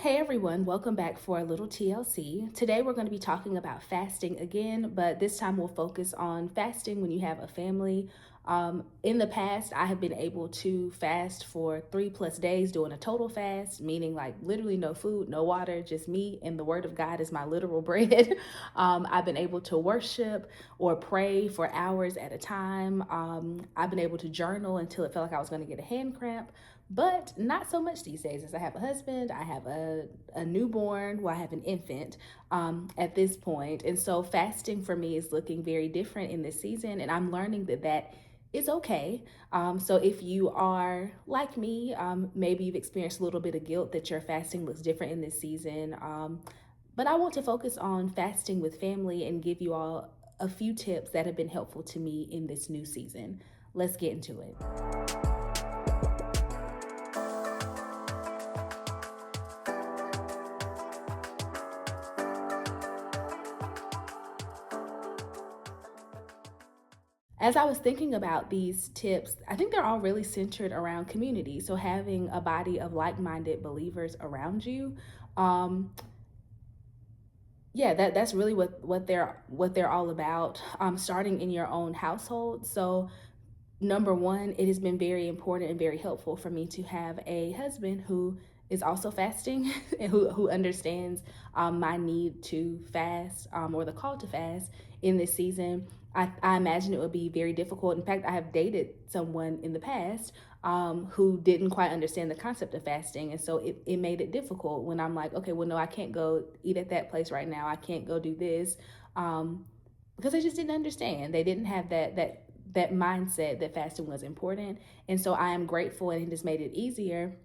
Hey everyone, welcome back for a little TLC. Today we're going to be talking about fasting again, but this time we'll focus on fasting when you have a family. In the past, I have been able to fast for 3+ days doing a total fast, meaning like literally no food, no water, just me and the word of God is my literal bread. I've been able to worship or pray for hours at a time. I've been able to journal until it felt like I was going to get a hand cramp. But not so much these days, as I have a husband, I have a newborn, well, I have an infant at this point. And so fasting for me is looking very different in this season. And I'm learning that that is okay. So if you are like me, maybe you've experienced a little bit of guilt that your fasting looks different in this season. But I want to focus on fasting with family and give you all a few tips that have been helpful to me in this new season. Let's get into it. As I was thinking about these tips, I think they're all really centered around community. So having a body of like-minded believers around you, um, yeah, that's really what they're all about. Starting in your own household. So number one, it has been very important and very helpful for me to have a husband who is also fasting and who understands my need to fast or the call to fast in this season. I imagine it would be very difficult. In fact, I have dated someone in the past who didn't quite understand the concept of fasting. And so it made it difficult when I'm like, okay, well, no, I can't go eat at that place right now. I can't go do this. Because they just didn't understand. They didn't have that mindset that fasting was important. And so I am grateful, and it has made it easier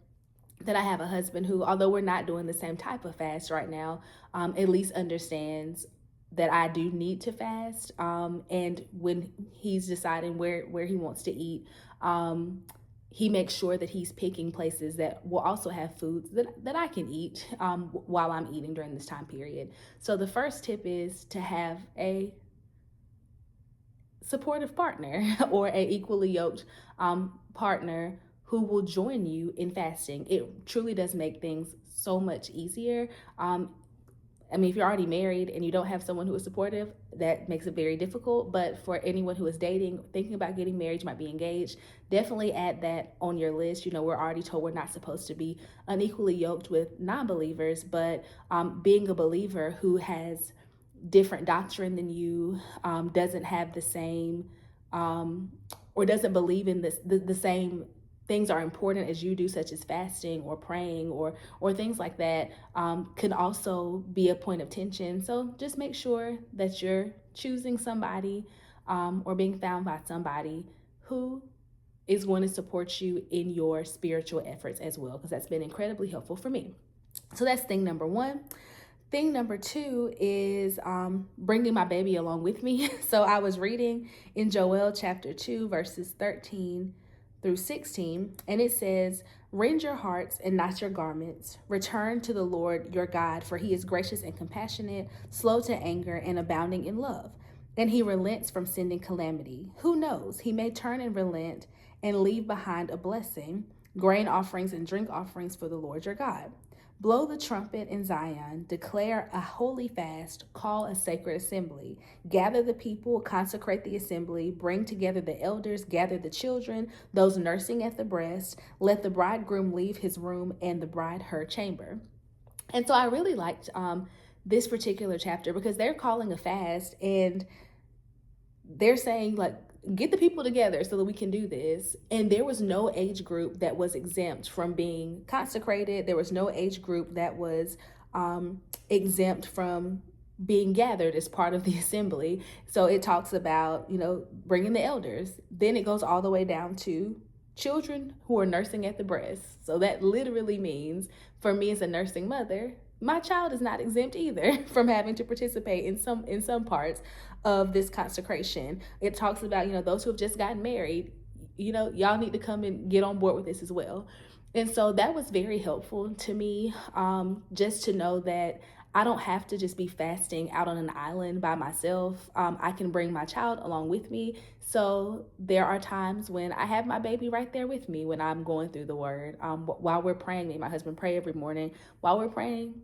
that I have a husband who, although we're not doing the same type of fast right now, at least understands that I do need to fast. And when he's deciding where he wants to eat, he makes sure that he's picking places that will also have foods that I can eat while I'm eating during this time period. So the first tip is to have a supportive partner or a equally yoked partner who will join you in fasting. It truly does make things so much easier. I mean, if you're already married and you don't have someone who is supportive, that makes it very difficult. But for anyone who is dating, thinking about getting married, you might be engaged, definitely add that on your list. You know, we're already told we're not supposed to be unequally yoked with non believers, but being a believer who has different doctrine than you, doesn't have the same, or doesn't believe in the same things are important as you do, such as fasting or praying or things like that, can also be a point of tension. So just make sure that you're choosing somebody or being found by somebody who is going to support you in your spiritual efforts as well, because that's been incredibly helpful for me. So that's thing number one. Thing number two is bringing my baby along with me. So I was reading in Joel chapter 2, verses 13 through 16, and it says, "Rend your hearts and not your garments. Return to the Lord your God, for he is gracious and compassionate, slow to anger, and abounding in love. And he relents from sending calamity. Who knows? He may turn and relent and leave behind a blessing, grain offerings and drink offerings for the Lord your God. Blow the trumpet in Zion, declare a holy fast, call a sacred assembly. Gather the people, consecrate the assembly, bring together the elders, gather the children, those nursing at the breast. Let the bridegroom leave his room and the bride her chamber." And so I really liked this particular chapter because they're calling a fast and they're saying, like, get the people together so that we can do this. And there was no age group that was exempt from being consecrated. There was no age group that was exempt from being gathered as part of the assembly. So it talks about, you know, bringing the elders. Then it goes all the way down to children who are nursing at the breast. So that literally means, for me as a nursing mother, my child is not exempt either from having to participate in some parts of this consecration. It talks about, you know, those who have just gotten married, you know, y'all need to come and get on board with this as well. And so that was very helpful to me, just to know that I don't have to just be fasting out on an island by myself. I can bring my child along with me. So there are times when I have my baby right there with me when I'm going through the word. While we're praying, me and my husband pray every morning. While we're praying,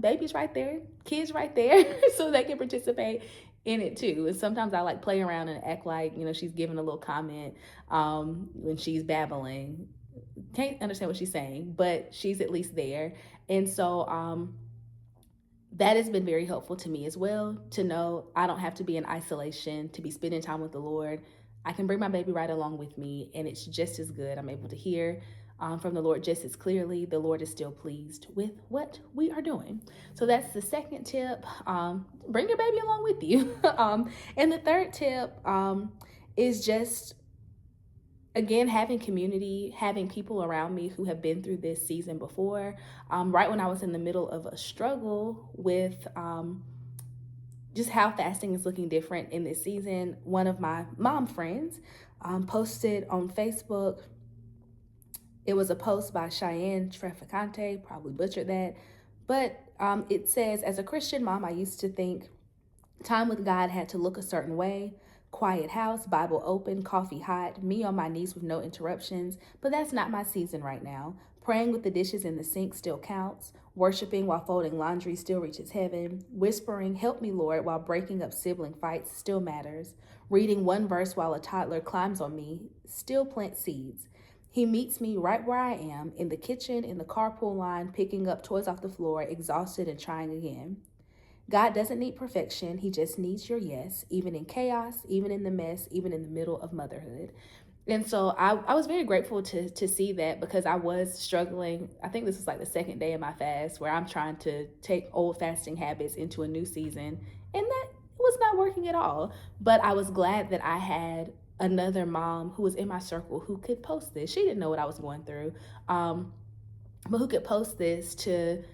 baby's right there, kids right there, so they can participate in it too. And sometimes I like play around and act like, she's giving a little comment when she's babbling. Can't understand what she's saying, but she's at least there. And so that has been very helpful to me as well, to know I don't have to be in isolation, to be spending time with the Lord. I can bring my baby right along with me, and it's just as good. I'm able to hear from the Lord just as clearly. The Lord is still pleased with what we are doing. So that's the second tip. Bring your baby along with you. And the third tip is just, again, having community, having people around me who have been through this season before. Right when I was in the middle of a struggle with just how fasting is looking different in this season, one of my mom friends posted on Facebook. It was a post by Cheyenne Traficante, probably butchered that, but it says, as a Christian mom, I used to think time with God had to look a certain way. Quiet house, Bible open, coffee hot, me on my knees with no interruptions. But that's not my season right now. Praying with the dishes in the sink still counts. Worshiping while folding laundry still reaches heaven. Whispering, help me, Lord, while breaking up sibling fights still matters. Reading one verse while a toddler climbs on me still plants seeds. He meets me right where I am, in the kitchen, in the carpool line, picking up toys off the floor, exhausted and trying again. God doesn't need perfection. He just needs your yes, even in chaos, even in the mess, even in the middle of motherhood. And so I was very grateful to see that, because I was struggling. I think this was like the second day of my fast, where I'm trying to take old fasting habits into a new season. And that was not working at all. But I was glad that I had another mom who was in my circle who could post this. She didn't know what I was going through, but who could post this to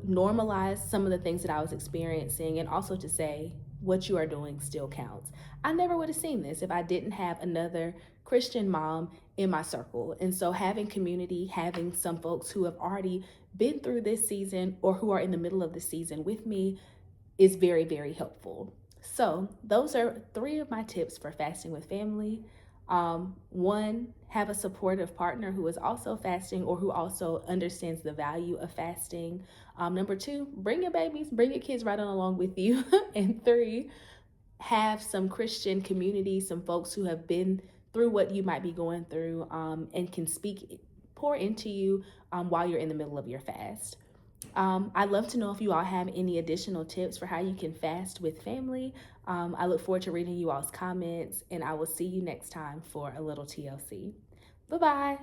normalize some of the things that I was experiencing, and also to say what you are doing still counts. I never would have seen this if I didn't have another Christian mom in my circle. And so having community, having some folks who have already been through this season or who are in the middle of the season with me is very, very helpful. So those are 3 of my tips for fasting with family. One, have a supportive partner who is also fasting or who also understands the value of fasting. Number 2, bring your babies, bring your kids right on along with you. And 3, have some Christian community, some folks who have been through what you might be going through, and can pour into you while you're in the middle of your fast. I'd love to know if you all have any additional tips for how you can fast with family. I look forward to reading you all's comments, and I will see you next time for a little TLC. Bye-bye.